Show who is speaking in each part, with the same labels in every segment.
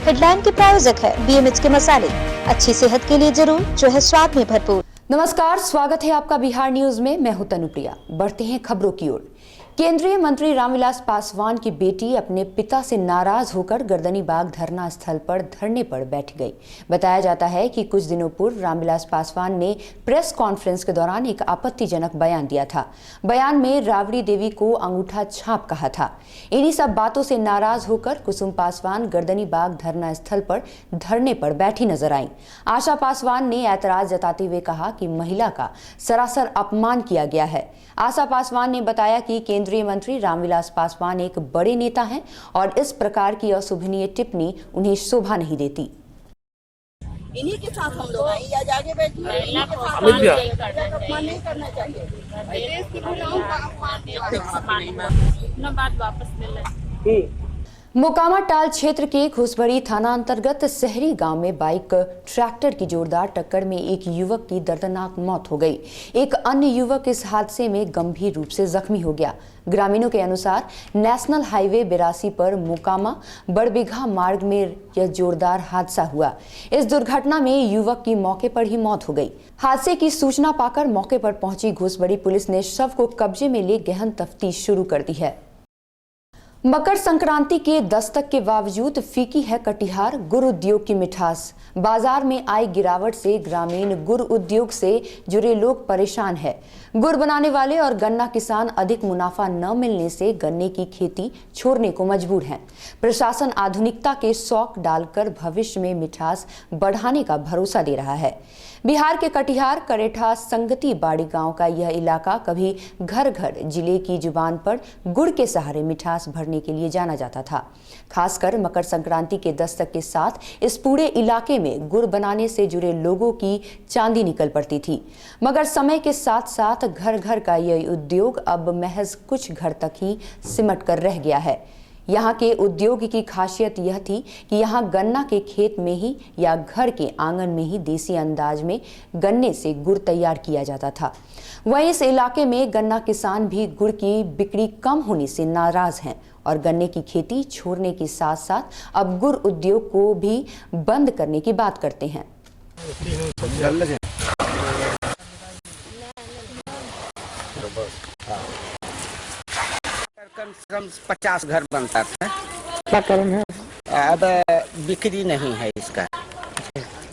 Speaker 1: Headline के प्रायोजक है BMH के मसाले, अच्छी सेहत के लिए जरूर, जो है स्वाद में भरपूर।
Speaker 2: नमस्कार, स्वागत है आपका बिहार न्यूज में। मैं हूं तनुप्रिया। बढ़ते हैं खबरों की ओर। केंद्रीय मंत्री रामविलास पासवान की बेटी अपने पिता से नाराज होकर गर्दनीबाग धरना स्थल पर धरने पर बैठ गई। बताया जाता है कि कुछ दिनों पूर्व रामविलास पासवान ने प्रेस कॉन्फ्रेंस के दौरान एक आपत्तिजनक बयान दिया था। बयान में राबड़ी देवी को अंगूठा छाप कहा था। इन्हीं सब बातों से नाराज होकर कुसुम पासवान गर्दनीबाग धरना स्थल पर धरने पर बैठी नजर आई। आशा पासवान ने ऐतराज जताते हुए कहा कि महिला का सरासर अपमान किया गया है। आशा पासवान ने बताया कि केंद्रीय मंत्री रामविलास पासवान एक बड़े नेता हैं और इस प्रकार की अशोभनीय टिप्पणी उन्हें शोभा नहीं देती।
Speaker 3: इन्हीं के साथ हम लोग आए, या आगे बैठिए, इन्हीं के साथ अपमान नहीं करना चाहिए। देश की महिलाओं का अपना बात वापस ले लें।
Speaker 2: मोकामा टाल क्षेत्र के घुसबड़ी थाना अंतर्गत शहरी गांव में बाइक ट्रैक्टर की जोरदार टक्कर में एक युवक की दर्दनाक मौत हो गई। एक अन्य युवक इस हादसे में गंभीर रूप से जख्मी हो गया। ग्रामीणों के अनुसार नेशनल हाईवे 82 पर मोकामा बड़बिघा मार्ग में यह जोरदार हादसा हुआ। इस दुर्घटना में युवक की मौके पर ही मौत हो गई। हादसे की सूचना पाकर मौके पर पहुंची घुसबड़ी पुलिस ने शव को कब्जे में ले गहन तफ्तीश शुरू कर दी है। मकर संक्रांति के दस्तक के बावजूद फीकी है कटिहार गुड़ उद्योग की मिठास। बाजार में आई गिरावट से ग्रामीण गुड़ उद्योग से जुड़े लोग परेशान है। गुड़ बनाने वाले और गन्ना किसान अधिक मुनाफा न मिलने से गन्ने की खेती छोड़ने को मजबूर हैं। प्रशासन आधुनिकता के शौक डालकर भविष्य में मिठास बढ़ाने का भरोसा दे रहा है। बिहार के कटिहार करेठा संगति बाड़ी गांव का यह इलाका कभी घर घर जिले की जुबान पर गुड़ के सहारे मिठास भरने के लिए जाना जाता था। खासकर मकर संक्रांति के दस्तक के साथ इस पूरे इलाके में गुड़ बनाने से जुड़े लोगों की चांदी निकल पड़ती थी। मगर समय के साथ साथ घर घर का यह उद्योग अब महज कुछ घर तक ही सिमट कर रह गया है। यहाँ के उद्योग की खासियत यह थी कि यहाँ गन्ना के खेत में ही या घर के आंगन में ही देसी अंदाज में गन्ने से गुड़ तैयार किया जाता था। वहीं इस इलाके में गन्ना किसान भी गुड़ की बिक्री कम होने से नाराज हैं और गन्ने की खेती छोड़ने के साथ साथ अब गुड़ उद्योग को भी बंद करने की बात करते हैं।
Speaker 4: कम से कम 50 घर बनता था।
Speaker 5: क्या कारण है?
Speaker 4: अब बिक्री नहीं है इसका,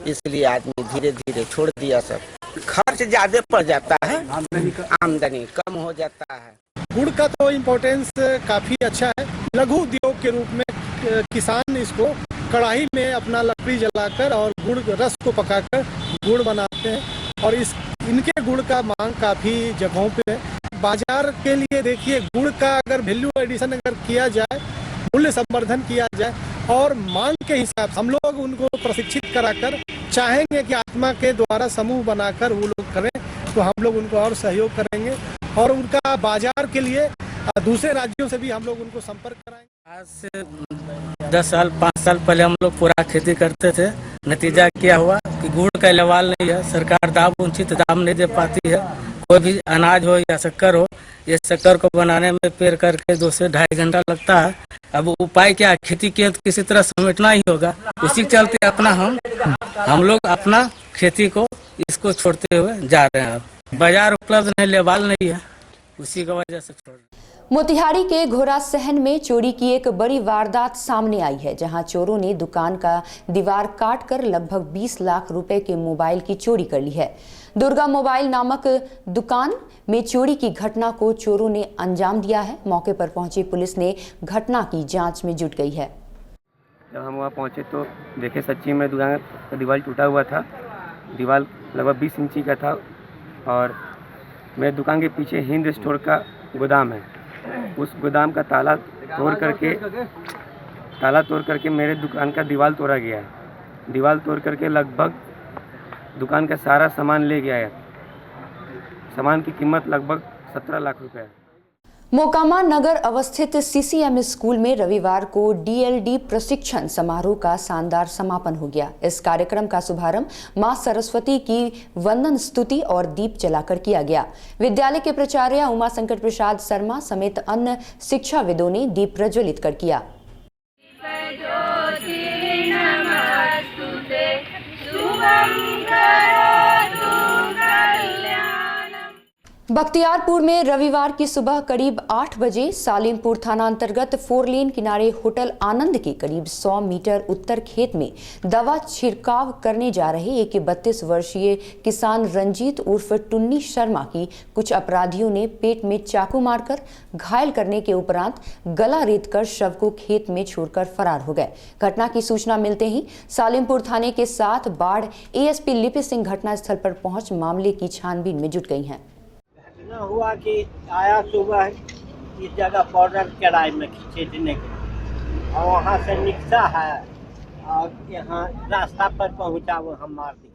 Speaker 4: इसलिए आदमी धीरे धीरे छोड़ दिया सब। खर्च ज्यादा पड़ जाता है, आमदनी कम हो जाता है।
Speaker 5: गुड़ का तो इम्पोर्टेंस काफी अच्छा है। लघु उद्योग के रूप में किसान इसको कढ़ाई में अपना लकड़ी जलाकर और गुड़ रस को पकाकर गुड़ बनाते हैं और इनके गुड़ का मांग काफी जगहों पे है। बाजार के लिए देखिए, गुड़ का अगर वैल्यू एडिशन अगर किया जाए, मूल्य संवर्धन किया जाए और मांग के हिसाब से हम लोग उनको प्रशिक्षित कराकर चाहेंगे कि आत्मा के द्वारा समूह बनाकर वो लोग करें तो हम लोग उनको और सहयोग करेंगे और उनका बाजार के लिए दूसरे राज्यों से भी हम लोग उनको संपर्क कराएंगे।
Speaker 6: आज से 10 साल 5 साल पहले हम लोग पूरा खेती करते थे। नतीजा क्या हुआ कि गुड़ का लेवाल नहीं है, सरकार दाम उचित दाम नहीं दे पाती है। कोई भी अनाज हो या शक्कर हो, ये शक्कर को बनाने में पेड़ करके 2 से 2.5 घंटा लगता है। अब उपाय क्या, खेती के किसी तरह समेटना ही होगा। उसी के चलते अपना हम लोग अपना खेती को इसको छोड़ते हुए जा रहे हैं। बाजार उपलब्ध नहीं, लेवाल नहीं है, उसी की वजह से छोड़ रहे हैं।
Speaker 2: मोतिहारी के घोड़ा सहन में चोरी की एक बड़ी वारदात सामने आई है, जहां चोरों ने दुकान का दीवार काटकर लगभग 20 लाख रुपए के मोबाइल की चोरी कर ली है। दुर्गा मोबाइल नामक दुकान में चोरी की घटना को चोरों ने अंजाम दिया है। मौके पर पहुंची पुलिस ने घटना की जांच में जुट गई है।
Speaker 7: जब हम वहाँ पहुंचे तो देखे सच्ची में दुकान का दीवार टूटा हुआ था। दीवार लगभग 20 इंची का था और मेरे दुकान के पीछे हिंद स्टोर का गोदाम है। उस गोदाम का ताला तोड़ करके मेरे दुकान का दीवार तोड़ा गया है। दीवार तोड़ करके लगभग दुकान का सारा सामान ले गया है। सामान की कीमत लगभग 17 लाख रुपए है।
Speaker 2: मोकामा नगर अवस्थित CCM स्कूल में रविवार को DLD प्रशिक्षण समारोह का शानदार समापन हो गया। इस कार्यक्रम का शुभारंभ मां सरस्वती की वंदन स्तुति और दीप जलाकर किया गया। विद्यालय के प्राचार्य उमा शंकर प्रसाद शर्मा समेत अन्य शिक्षाविदों ने दीप प्रज्वलित कर किया। बख्तियारपुर में रविवार की सुबह करीब 8 बजे सालिमपुर थाना अंतर्गत 4 लेन किनारे होटल आनंद के करीब 100 मीटर उत्तर खेत में दवा छिड़काव करने जा रहे एक 32 वर्षीय किसान रंजीत उर्फ टुन्नी शर्मा की कुछ अपराधियों ने पेट में चाकू मारकर घायल करने के उपरांत गला रेतकर शव को खेत में छोड़कर फरार हो गए। घटना की सूचना मिलते ही सालिमपुर थाने के साथ बाढ़ एएसपी लिपि सिंह घटनास्थल पर पहुंच मामले की छानबीन में जुट गई हैं।
Speaker 8: हुआ कि आया सुबह इस जगह पाउडर कढ़ाई में खींचने के और वहाँ से निकसा है और यहाँ रास्ता पर पहुँचा वो हम मार दिया।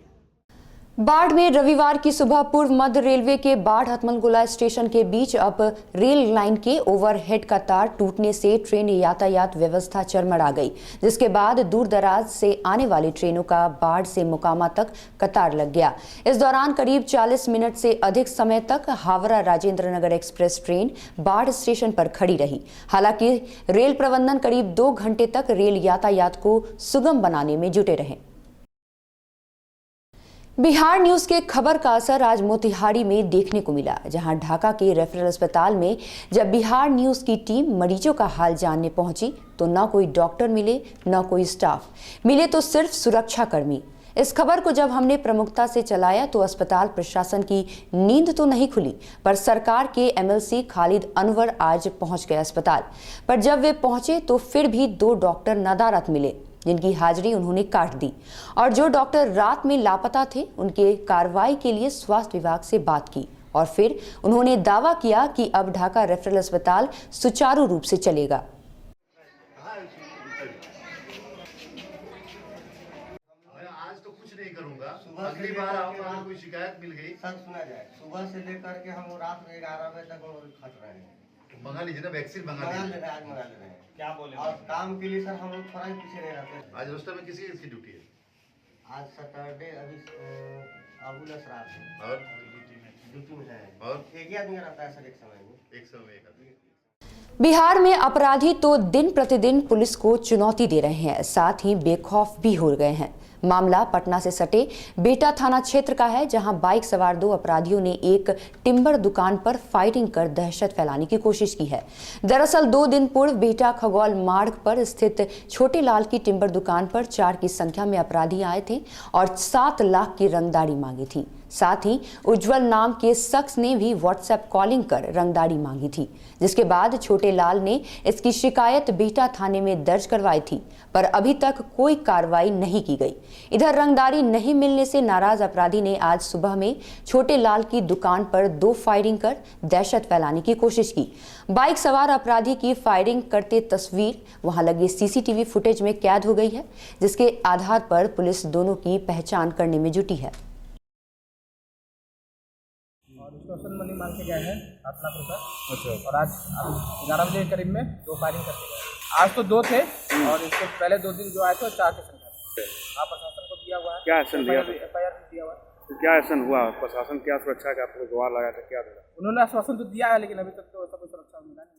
Speaker 2: बाढ़ में रविवार की सुबह पूर्व मध्य रेलवे के बाढ़ हथमलगोला स्टेशन के बीच अब रेल लाइन के ओवरहेड का तार टूटने से ट्रेन यातायात व्यवस्था चरमरा गई, जिसके बाद दूर दराज से आने वाली ट्रेनों का बाढ़ से मोकामा तक कतार लग गया। इस दौरान करीब 40 मिनट से अधिक समय तक हावड़ा राजेंद्र नगर एक्सप्रेस ट्रेन बाढ़ स्टेशन पर खड़ी रही। हालांकि रेल प्रबंधन करीब 2 घंटे तक रेल यातायात को सुगम बनाने में जुटे रहे। बिहार न्यूज के खबर का असर आज मोतिहारी में देखने को मिला, जहां ढाका के रेफरल अस्पताल में जब बिहार न्यूज की टीम मरीजों का हाल जानने पहुंची तो न कोई डॉक्टर मिले, न कोई स्टाफ मिले, तो सिर्फ सुरक्षा कर्मी। इस खबर को जब हमने प्रमुखता से चलाया तो अस्पताल प्रशासन की नींद तो नहीं खुली, पर सरकार के एमएलसी खालिद अनवर आज पहुंच गए अस्पताल। पर जब वे पहुंचे तो फिर भी 2 डॉक्टर नदारद मिले, जिनकी हाजिरी उन्होंने काट दी, और जो डॉक्टर रात में लापता थे उनके कार्रवाई के लिए स्वास्थ्य विभाग से बात की और फिर उन्होंने दावा किया कि अब ढाका रेफरल अस्पताल सुचारू रूप से चलेगा।
Speaker 9: आज तो कुछ नहीं करूंगा, अगली बार आऊंगा, कोई शिकायत मिल गई
Speaker 8: सर सुना जाए, सुबह से लेकर के हम रात में 11 बजे तक खट रहे हैं।
Speaker 9: मंगा लीजिए ना, वैक्सीन मंगा
Speaker 8: ले रहे हैं, आज मंगा ले रहे हैं। क्या बोले? और काम के लिए सर हम लोग थोड़ा ही पीछे नहीं रहते।
Speaker 9: आज रोस्टर में किसी की ड्यूटी है?
Speaker 8: आज सैटरडे, अभी अबुल असरार है
Speaker 9: और
Speaker 8: ड्यूटी में है, और एक ही आदमी रहता है सर एक समय में, एक समय एक आदमी।
Speaker 2: बिहार में अपराधी तो दिन प्रतिदिन पुलिस को चुनौती दे रहे हैं, साथ ही बेखौफ भी हो गए हैं। मामला पटना से सटे बेटा थाना क्षेत्र का है, जहां बाइक सवार 2 अपराधियों ने एक टिम्बर दुकान पर फायरिंग कर दहशत फैलाने की कोशिश की है। दरअसल 2 दिन पूर्व बेटा खगौल मार्ग पर स्थित छोटे लाल की टिम्बर दुकान पर 4 की संख्या में अपराधी आए थे और 7 लाख की रंगदारी मांगी थी। साथ ही उज्जवल नाम के शख्स ने भी व्हाट्सएप कॉलिंग कर रंगदारी मांगी थी, जिसके बाद छोटे लाल ने इसकी शिकायत बेटा थाने में दर्ज करवाई थी, पर अभी तक कोई कार्रवाई नहीं की गई। इधर रंगदारी नहीं मिलने से नाराज अपराधी ने आज सुबह में छोटे लाल की दुकान पर 2 फायरिंग कर दहशत फैलाने की कोशिश की। बाइक सवार अपराधी की फायरिंग करते तस्वीर वहां लगे सीसीटीवी फुटेज में कैद हो गई है, जिसके आधार पर पुलिस दोनों की पहचान करने में जुटी है।
Speaker 6: स्टेशन मनी मांग के गए हैं 7 लाख रुपए। अच्छा। और आज 11 बजे के करीब में 2 फायरिंग करके गए। आज तो 2 थे और इसके पहले 2 दिन जो आए थे 4 की संख्या। आप प्रशासन को दिया हुआ है, क्या एक्शन दिया? FIR दिया हुआ है।
Speaker 10: तो क्या एक्शन हुआ? प्रशासन क्या सुरक्षा का आपको गुहार लगा था, क्या दिया?
Speaker 6: उन्होंने आश्वासन तो दिया है, लेकिन अभी तक तो ऐसा कोई सुरक्षा मिला नहीं।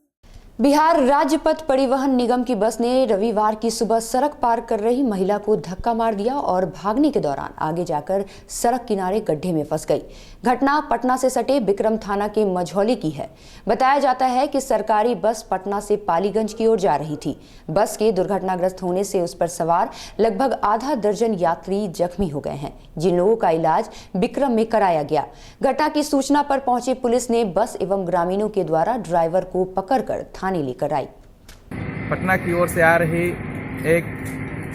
Speaker 2: बिहार राज्य पथ परिवहन निगम की बस ने रविवार की सुबह सड़क पार कर रही महिला को धक्का मार दिया और भागने के दौरान आगे जाकर सड़क किनारे गड्ढे में फंस गई। घटना पटना से सटे बिक्रम थाना के मझौली की है। बताया जाता है कि सरकारी बस पटना से पालीगंज की ओर जा रही थी। बस के दुर्घटनाग्रस्त होने से उस पर सवार लगभग आधा दर्जन यात्री जख्मी हो गए हैं, जिन लोगों का इलाज बिक्रम में कराया गया। घटना की सूचना पर पहुंची पुलिस ने बस एवं ग्रामीणों के द्वारा ड्राइवर को पकड़कर थाने लेकर आई।
Speaker 11: पटना की ओर से आ रही एक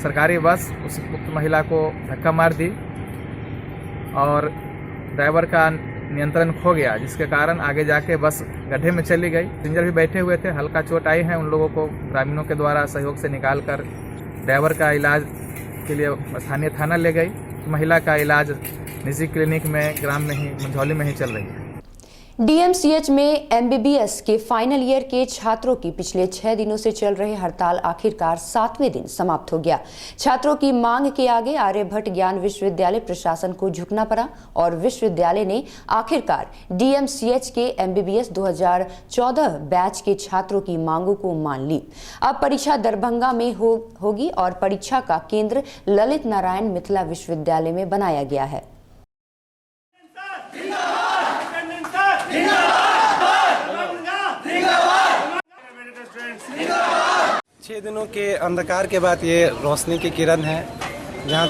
Speaker 11: सरकारी बस उस उक्त महिला को धक्का मार दी और ड्राइवर का नियंत्रण खो गया, जिसके कारण आगे जाके बस गड्ढे में चली गई। पैसेंजर भी बैठे हुए थे, हल्का चोट आई है। उन लोगों को ग्रामीणों के द्वारा सहयोग से निकालकर ड्राइवर का इलाज के लिए स्थानीय थाना ले गई। महिला का इलाज निजी क्लिनिक में ग्राम में ही मंझौली में ही चल रही है।
Speaker 2: डीएमसीएच में एमबीबीएस के फाइनल ईयर के छात्रों की पिछले 6 दिनों से चल रहे हड़ताल आखिरकार 7वें दिन समाप्त हो गया। छात्रों की मांग के आगे आर्यभट्ट ज्ञान विश्वविद्यालय प्रशासन को झुकना पड़ा और विश्वविद्यालय ने आखिरकार डीएमसीएच के एमबीबीएस 2014 बैच के छात्रों की मांगों को मान ली। अब परीक्षा दरभंगा में होगी और परीक्षा का केंद्र ललित नारायण मिथिला विश्वविद्यालय में बनाया गया है।
Speaker 12: 6 दिनों के अंधकार के बाद ये रोशनी की किरण है, जहाँ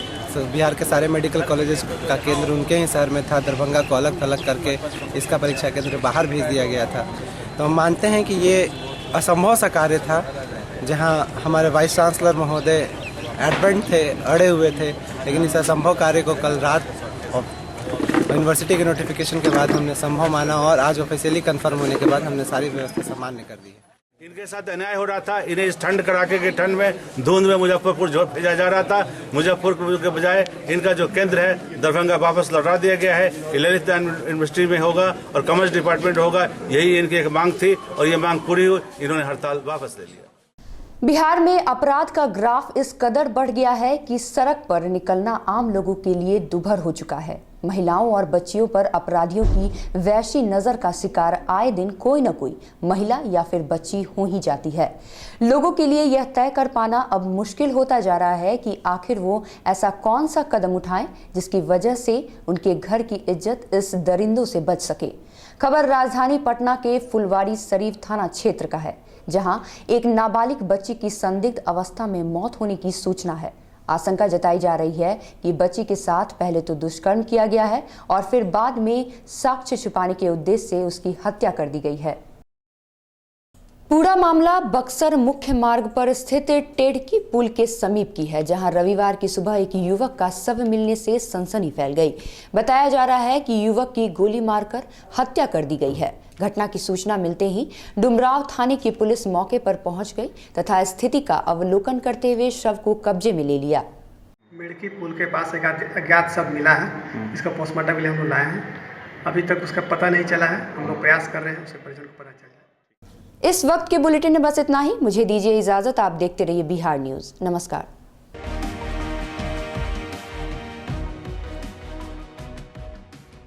Speaker 12: बिहार के सारे मेडिकल कॉलेजेस का केंद्र उनके ही शहर में था। दरभंगा को अलग थलग करके इसका परीक्षा केंद्र बाहर भेज दिया गया था। तो हम मानते हैं कि ये असंभव सा कार्य था, जहाँ हमारे वाइस चांसलर महोदय एडवेंट थे, अड़े हुए थे, लेकिन इस असंभव कार्य को कल रात यूनिवर्सिटी के नोटिफिकेशन के बाद हमने संभव माना और आज ऑफिशियली कंफर्म होने के बाद हमने सारी व्यवस्था सामान्य कर दी है।
Speaker 10: इनके साथ अन्याय हो रहा था। इन्हें इस ठंड कड़ाके के ठंड में धुंध में मुजफ्फरपुर भेजा जा रहा था। मुजफ्फरपुर के बजाय इनका जो केंद्र है दरभंगा वापस लौटा दिया गया है। ये ललित यूनिवर्सिटी में होगा और कॉमर्स डिपार्टमेंट होगा, यही इनकी एक मांग थी और ये मांग पूरी हुई। इन्होंने हड़ताल वापस ले लिया।
Speaker 2: बिहार में अपराध का ग्राफ इस कदर बढ़ गया है कि सड़क पर निकलना आम लोगों के लिए दुभर हो चुका है। महिलाओं और बच्चियों पर अपराधियों की वैशी नजर का शिकार आए दिन कोई न कोई महिला या फिर बच्ची हो ही जाती है। लोगों के लिए यह तय कर पाना अब मुश्किल होता जा रहा है कि आखिर वो ऐसा कौन सा कदम उठाएं जिसकी वजह से उनके घर की इज्जत इस दरिंदों से बच सके। खबर राजधानी पटना के फुलवारी शरीफ थाना क्षेत्र का है, जहां एक नाबालिग बच्ची की संदिग्ध अवस्था में मौत होने की सूचना है। आशंका जताई जा रही है कि बच्ची के साथ पहले तो दुष्कर्म किया गया है और फिर बाद में साक्ष्य छुपाने के उद्देश्य से उसकी हत्या कर दी गई है। पूरा मामला बक्सर मुख्य मार्ग पर स्थित टेढ़की पुल के समीप की है, जहां रविवार की सुबह एक युवक का शव मिलने से सनसनी फैल गई। बताया जा रहा है कि युवक की गोली मारकर हत्या कर दी गई है। घटना की सूचना मिलते ही डुमराव थाने की पुलिस मौके पर पहुंच गई तथा स्थिति का अवलोकन करते हुए शव को कब्जे में ले लिया।
Speaker 5: मेड़की पुल के पास एक अज्ञात शव मिला है, इसका पोस्टमार्टम के लिए हम लोग लाए हैं। अभी तक उसका पता नहीं चला है, हम लोग प्रयास कर रहे हैं उसे परिजन को पता चले।
Speaker 2: इस वक्त के बुलेटिन में बस इतना ही। मुझे दीजिए इजाजत। आप देखते रहिए बिहार न्यूज। नमस्कार।